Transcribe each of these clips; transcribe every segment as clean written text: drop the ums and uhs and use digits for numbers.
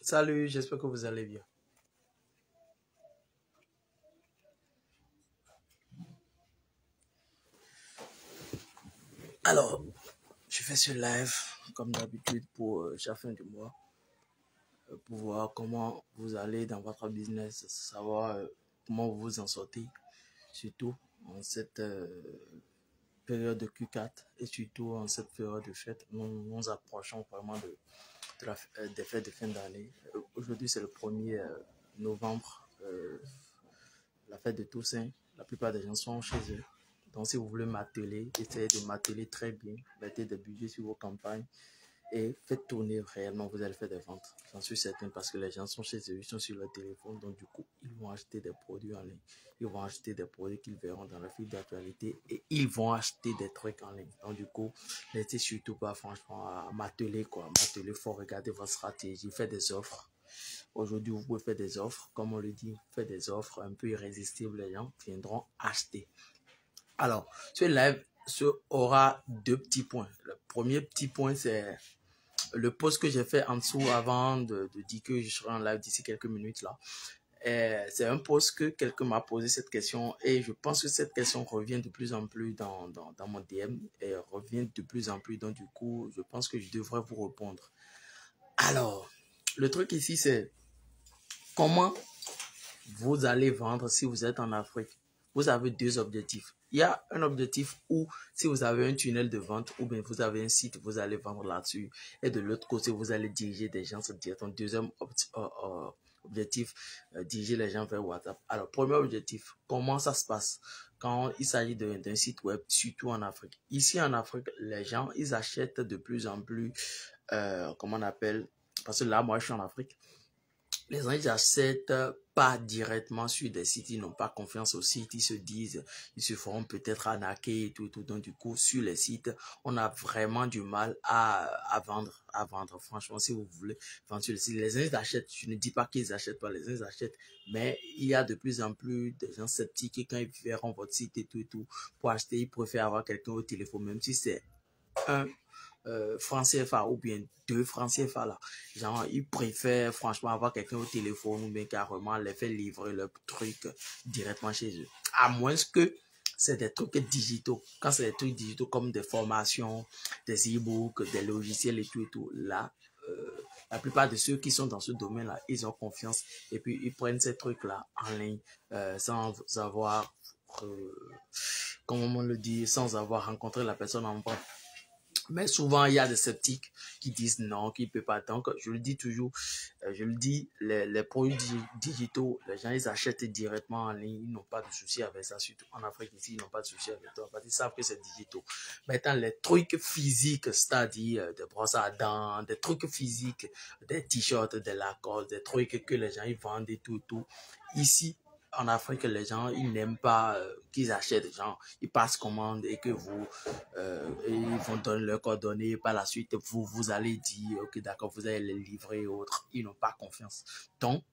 Salut, j'espère que vous allez bien. Alors, je fais ce live comme d'habitude pour chaque fin du mois, pour voir comment vous allez dans votre business, savoir comment vous vous en sortez, surtout en cette période de Q4 et surtout en cette période de fête. Nous approchons vraiment des fêtes de fin d'année. Aujourd'hui, c'est le 1er novembre, la fête de Toussaint. La plupart des gens sont chez eux. Donc, si vous voulez m'atteler, essayez de m'atteler très bien. Mettez des budgets sur vos campagnes et faites tourner réellement. Vous allez faire des ventes. J'en suis certain parce que les gens sont chez eux, ils sont sur leur téléphone. Donc, du coup, ils vont acheter des produits en ligne. Ils vont acheter des produits qu'ils verront dans la file d'actualité et ils vont acheter des trucs en ligne. Donc, du coup, n'hésitez surtout pas, franchement, à m'atteler, quoi. M'atteler, il faut regarder votre stratégie, faire des offres. Aujourd'hui, vous pouvez faire des offres. Comme on le dit, faites des offres un peu irrésistibles. Les gens viendront acheter. Alors, ce live aura deux petits points. Le premier petit point, c'est le post que j'ai fait en dessous avant de dire que je serai en live d'ici quelques minutes là. C'est un post que quelqu'un m'a posé cette question et je pense que cette question revient de plus en plus dans mon DM et revient de plus en plus. Donc du coup, je pense que je devrais vous répondre. Alors, le truc ici, c'est comment vous allez vendre si vous êtes en Afrique. Vous avez deux objectifs. Il y a un objectif où si vous avez un tunnel de vente ou bien vous avez un site, vous allez vendre là-dessus. Et de l'autre côté, vous allez diriger des gens sur ton deuxième objectif, diriger les gens vers WhatsApp. Alors, premier objectif, comment ça se passe quand il s'agit d'un site web, surtout en Afrique. Ici en Afrique, les gens, ils achètent de plus en plus, comment on appelle, parce que là, moi, je suis en Afrique. Les gens, ils achètent pas directement sur des sites, ils n'ont pas confiance aux sites, ils se disent, ils se feront peut-être arnaquer et tout. Donc, du coup, sur les sites, on a vraiment du mal à vendre. Franchement, si vous voulez vendre sur les sites, les gens, ils achètent. Je ne dis pas qu'ils achètent pas, les gens, ils achètent. Mais il y a de plus en plus de gens sceptiques et quand ils verront votre site et tout, pour acheter, ils préfèrent avoir quelqu'un au téléphone, même si c'est un francs CFA ou bien 2 francs CFA là. Genre, ils préfèrent franchement avoir quelqu'un au téléphone ou bien carrément les faire livrer leur truc directement chez eux. À moins que c'est des trucs digitaux. Quand c'est des trucs digitaux comme des formations, des e-books, des logiciels et tout, là, la plupart de ceux qui sont dans ce domaine-là, ils ont confiance et puis ils prennent ces trucs-là en ligne sans avoir, comment on le dit, sans avoir rencontré la personne en vrai. Mais souvent, il y a des sceptiques qui disent non, qui ne peut pas. Donc, je le dis toujours, les produits digitaux, les gens, ils achètent directement en ligne. Ils n'ont pas de souci avec ça. Surtout en Afrique, ici, ils n'ont pas de souci avec ça. Parce qu'ils savent que c'est digitaux. Maintenant, les trucs physiques, c'est-à-dire des brosses à dents, des trucs physiques, des t-shirts, des Lacoste, des trucs que les gens, ils vendent et tout. Ici, en Afrique, les gens, ils n'aiment pas qu'ils achètent. Genre, ils passent commande et que ils vont donner leurs coordonnées. Par la suite, vous allez dire, ok, d'accord, vous allez les livrer et autres. Ils n'ont pas confiance. Donc,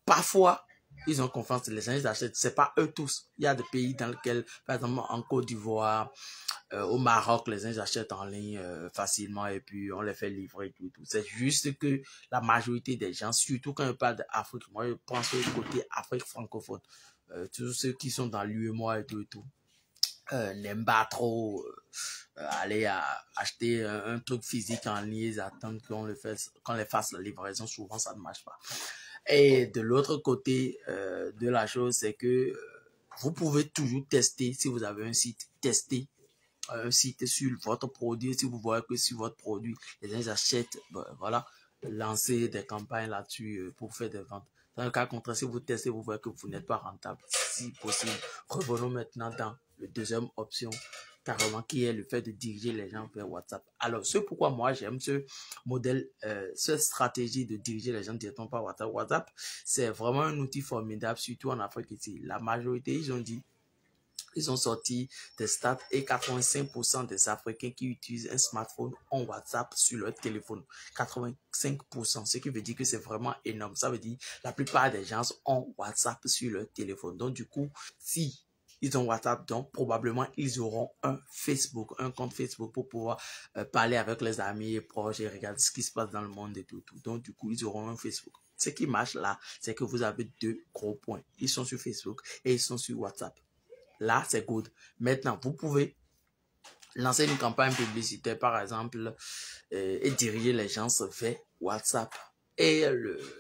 parfois, ils ont confiance. Les gens, ils achètent. C'est pas eux tous. Il y a des pays dans lesquels, par exemple, en Côte d'Ivoire, au Maroc, les gens ils achètent en ligne facilement et puis on les fait livrer tout. C'est juste que la majorité des gens, surtout quand je parle d'Afrique, moi je pense au côté Afrique francophone, tous ceux qui sont dans l'UEMOA et tout, n'aiment pas trop aller acheter un truc physique en ligne, ils attendent qu'on les fasse la livraison, souvent ça ne marche pas. Et de l'autre côté de la chose, c'est que vous pouvez toujours tester, si vous avez un site, tester un site sur votre produit. Si vous voyez que sur votre produit, les gens achètent, voilà, lancer des campagnes là-dessus pour faire des ventes. Dans le cas contraire, si vous testez, vous voyez que vous n'êtes pas rentable, si possible, revenons maintenant dans la deuxième option, carrément, qui est le fait de diriger les gens vers WhatsApp. Alors, c'est pourquoi moi, j'aime ce modèle, cette stratégie de diriger les gens directement par WhatsApp. WhatsApp, c'est vraiment un outil formidable, surtout en Afrique ici. La majorité, ils ont sorti des stats et 85% des Africains qui utilisent un smartphone ont WhatsApp sur leur téléphone. 85%, ce qui veut dire que c'est vraiment énorme. Ça veut dire que la plupart des gens ont WhatsApp sur leur téléphone. Donc, du coup, si ils ont WhatsApp, donc probablement ils auront un Facebook, un compte Facebook pour pouvoir parler avec les amis et proches et regarder ce qui se passe dans le monde et tout. Donc du coup, ils auront un Facebook. Ce qui marche là, c'est que vous avez deux gros points. Ils sont sur Facebook et ils sont sur WhatsApp. Là, c'est good. Maintenant, vous pouvez lancer une campagne publicitaire, par exemple, et diriger les gens vers WhatsApp. Et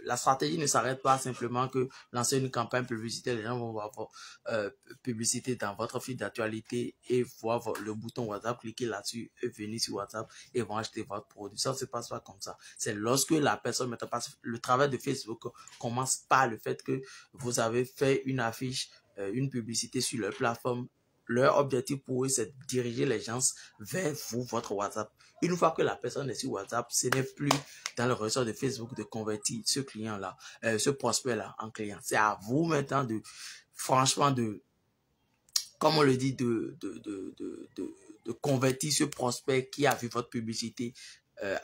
la stratégie ne s'arrête pas simplement que lancer une campagne publicitaire. Les gens vont voir votre publicité dans votre fil d'actualité et voir le bouton WhatsApp, cliquer là-dessus et venir sur WhatsApp et vont acheter votre produit. Ça ne se passe pas comme ça. C'est lorsque la personne met en place le travail de Facebook commence par le fait que vous avez fait une affiche, une publicité sur leur plateforme. Leur objectif pour eux, c'est de diriger les gens vers vous, votre WhatsApp. Une fois que la personne est sur WhatsApp, ce n'est plus dans le ressort de Facebook de convertir ce client-là, ce prospect-là en client. C'est à vous maintenant de, franchement, comme on le dit, de convertir ce prospect qui a vu votre publicité,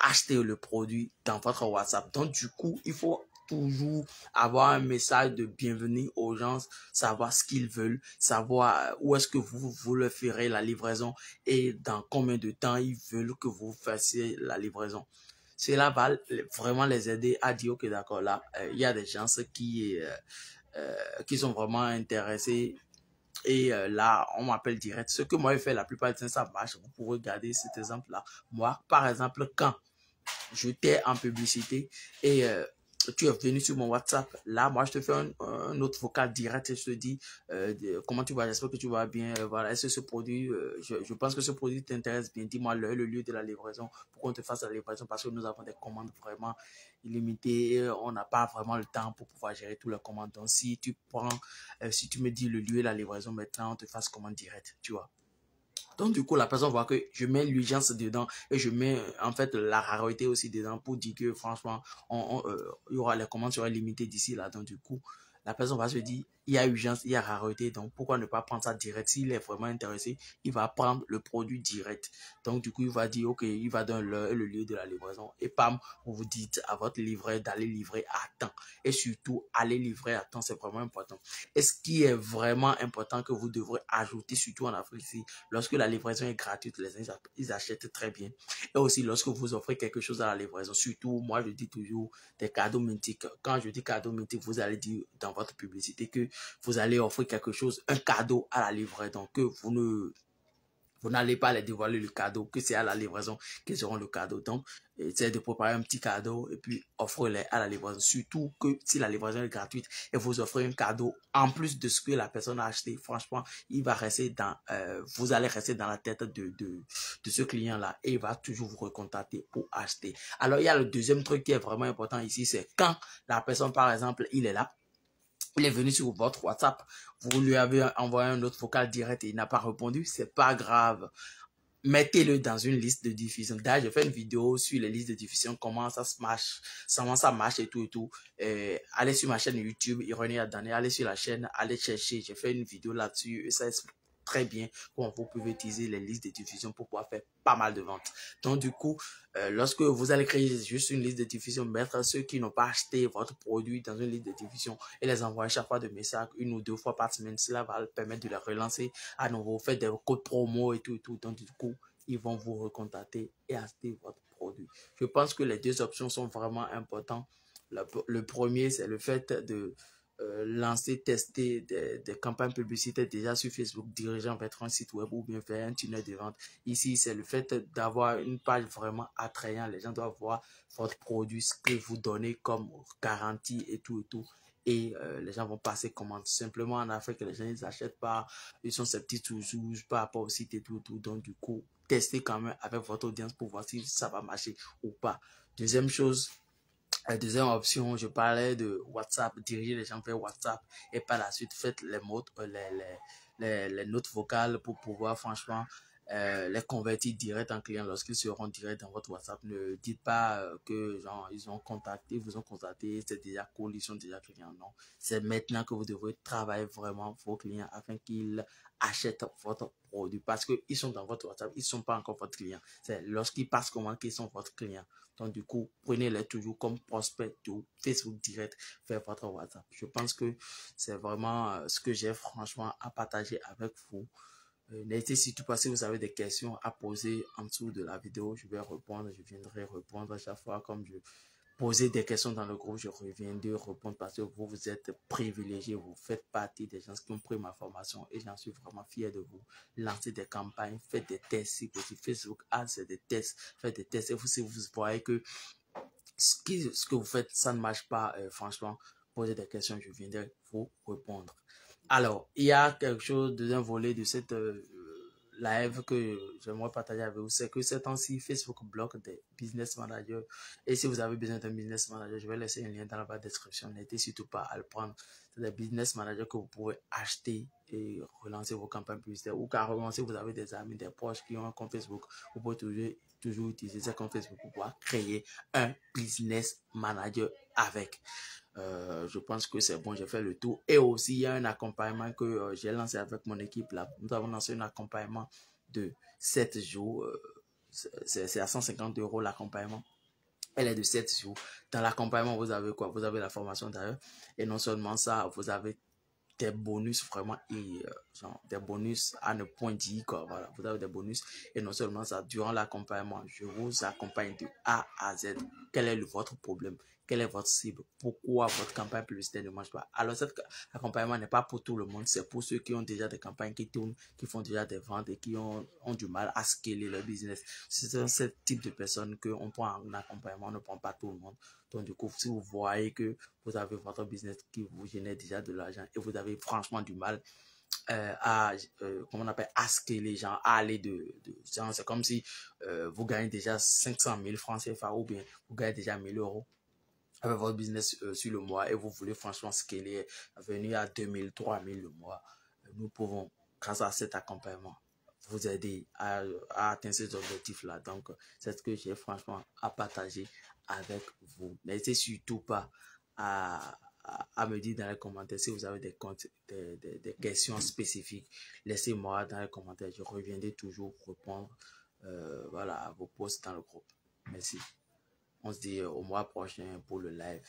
acheter le produit dans votre WhatsApp. Donc, du coup, il faut toujours avoir un message de bienvenue aux gens, savoir ce qu'ils veulent, savoir où est-ce que vous leur ferez la livraison et dans combien de temps ils veulent que vous fassiez la livraison. Cela va vraiment les aider à dire, ok, d'accord, là, il y a des gens qui sont vraiment intéressés et là, on m'appelle direct. Ce que moi, je fais la plupart du temps, ça marche. Vous pouvez regarder cet exemple-là. Moi, par exemple, quand j'étais en publicité et tu es venu sur mon WhatsApp, là, moi, je te fais un autre vocal direct et je te dis comment tu vas, j'espère que tu vas bien, voilà, est-ce que ce produit, je pense que ce produit t'intéresse bien, dis-moi le lieu de la livraison pour qu'on te fasse la livraison parce que nous avons des commandes vraiment illimitées et on n'a pas vraiment le temps pour pouvoir gérer toutes les commandes. Donc, si tu prends, si tu me dis le lieu de la livraison maintenant, on te fasse commande directe, tu vois. Donc, du coup, la personne voit que je mets l'urgence dedans et je mets en fait la rareté aussi dedans pour dire que franchement, il y aura les commandes seraient limitées d'ici là. Donc, du coup, la personne va se dire, il y a urgence, il y a rareté, donc pourquoi ne pas prendre ça direct? S'il est vraiment intéressé, il va prendre le produit direct. Donc, du coup, il va dire, ok, il va donner le lieu de la livraison et pam, vous dites à votre livreur d'aller livrer à temps. Et surtout, aller livrer à temps, c'est vraiment important. Et ce qui est vraiment important que vous devrez ajouter, surtout en Afrique, c'est lorsque la livraison est gratuite, les gens, ils achètent très bien. Et aussi, lorsque vous offrez quelque chose à la livraison, surtout, moi, je dis toujours des cadeaux mythiques. Quand je dis cadeaux mythiques, vous allez dire dans votre publicité que vous allez offrir quelque chose, un cadeau à la livraison, que vous n'allez pas les dévoiler le cadeau, que c'est à la livraison qu'ils auront le cadeau. Donc, essayez de préparer un petit cadeau et puis offrez-les à la livraison. Surtout que si la livraison est gratuite et vous offrez un cadeau en plus de ce que la personne a acheté, franchement, il va rester vous allez rester dans la tête de ce client-là et il va toujours vous recontacter pour acheter. Alors, il y a le deuxième truc qui est vraiment important ici, c'est quand la personne, par exemple, il est là, il est venu sur votre WhatsApp, vous lui avez envoyé un autre vocal direct et il n'a pas répondu, c'est pas grave. Mettez-le dans une liste de diffusion. D'ailleurs, j'ai fait une vidéo sur les listes de diffusion, comment ça marche et tout et tout. Allez sur ma chaîne YouTube, Ironie Adane, allez sur la chaîne, allez chercher. J'ai fait une vidéo là-dessus et ça explique très bien comment vous pouvez utiliser les listes de diffusion pour pouvoir faire pas mal de ventes. Donc, du coup, lorsque vous allez créer juste une liste de diffusion, mettre ceux qui n'ont pas acheté votre produit dans une liste de diffusion et les envoyer chaque fois de messages une ou deux fois par semaine, cela va permettre de les relancer à nouveau, faire des codes promo et tout et tout. Donc, du coup, ils vont vous recontacter et acheter votre produit. Je pense que les deux options sont vraiment importantes. Le premier, c'est le fait de lancer, tester des campagnes publicitaires déjà sur Facebook dirigeant vers un site web ou bien vers un tunnel de vente. Ici, c'est le fait d'avoir une page vraiment attrayante. Les gens doivent voir votre produit, ce que vous donnez comme garantie et tout et tout. Et les gens vont passer commande. Simplement en Afrique, les gens ils achètent pas, ils sont sceptiques toujours par rapport au site et tout, tout. Donc du coup, testez quand même avec votre audience pour voir si ça va marcher ou pas. Deuxième chose, deuxième option, je parlais de WhatsApp, diriger les gens vers WhatsApp et par la suite faites les notes vocales pour pouvoir franchement les convertir direct en clients lorsqu'ils seront direct dans votre WhatsApp. Ne dites pas que genre ils ont contacté, vous ont contacté, c'est déjà cool, ils sont déjà clients. Non, c'est maintenant que vous devez travailler vraiment vos clients afin qu'ils achètent votre produit parce qu'ils sont dans votre WhatsApp, ils ne sont pas encore votre client. C'est lorsqu'ils passent commande qu'ils sont votre client. Donc du coup, prenez-les toujours comme prospect ou Facebook direct vers votre WhatsApp. Je pense que c'est vraiment ce que j'ai franchement à partager avec vous. N'hésitez surtout pas si vous avez des questions à poser en dessous de la vidéo. Je vais répondre, je viendrai répondre à chaque fois comme je posais des questions dans le groupe, je reviendrai répondre parce que vous êtes privilégiés, vous faites partie des gens qui ont pris ma formation et j'en suis vraiment fier de vous. Lancez des campagnes, faites des tests, si possible. Facebook Ads, c'est des tests, faites des tests et si vous voyez que ce que vous faites, ça ne marche pas, franchement, posez des questions, je viendrai vous répondre. Alors, il y a quelque chose, deuxième volet de cette live que j'aimerais partager avec vous, c'est que ces temps-ci, Facebook bloque des business managers. Et si vous avez besoin d'un business manager, je vais laisser un lien dans la barre de description. N'hésitez surtout pas à le prendre. C'est des business managers que vous pouvez acheter et relancer vos campagnes publicitaires. Ou carrément, si vous avez des amis, des proches qui ont un compte Facebook, vous pouvez toujours utiliser ce compte Facebook pour pouvoir créer un business manager avec. Je pense que c'est bon, j'ai fait le tour. Et aussi, il y a un accompagnement que j'ai lancé avec mon équipe là. Nous avons lancé un accompagnement de 7 jours. C'est à 150 € l'accompagnement. Elle est de 7 jours. Dans l'accompagnement, vous avez quoi? Vous avez la formation d'ailleurs. Et non seulement ça, vous avez des bonus vraiment et genre des bonus à ne point dire quoi. Voilà, vous avez des bonus et non seulement ça, durant l'accompagnement, je vous accompagne de A à Z. Quel est votre problème? Quelle est votre cible? Pourquoi votre campagne publicitaire ne marche pas? Alors cet accompagnement n'est pas pour tout le monde, c'est pour ceux qui ont déjà des campagnes qui tournent, qui font déjà des ventes et qui ont du mal à scaler leur business. C'est ce type de personnes qu'on prend en accompagnement, on ne prend pas tout le monde. Donc du coup, si vous voyez que vous avez votre business qui vous génère déjà de l'argent et vous avez franchement du mal à, comment on appelle, à scaler les gens, à aller genre, c'est comme si vous gagnez déjà 500 000 francs CFA ou bien vous gagnez déjà 1 000 € avec votre business sur le mois et vous voulez franchement scaler, venir à 2 000, 3 000 le mois. Nous pouvons, grâce à cet accompagnement, vous aider à atteindre ces objectifs-là. Donc, c'est ce que j'ai franchement à partager avec vous. N'hésitez surtout pas à me dire dans les commentaires si vous avez des questions spécifiques. Laissez-moi dans les commentaires. Je reviendrai toujours répondre voilà, à vos posts dans le groupe. Merci. On se dit au mois prochain pour le live.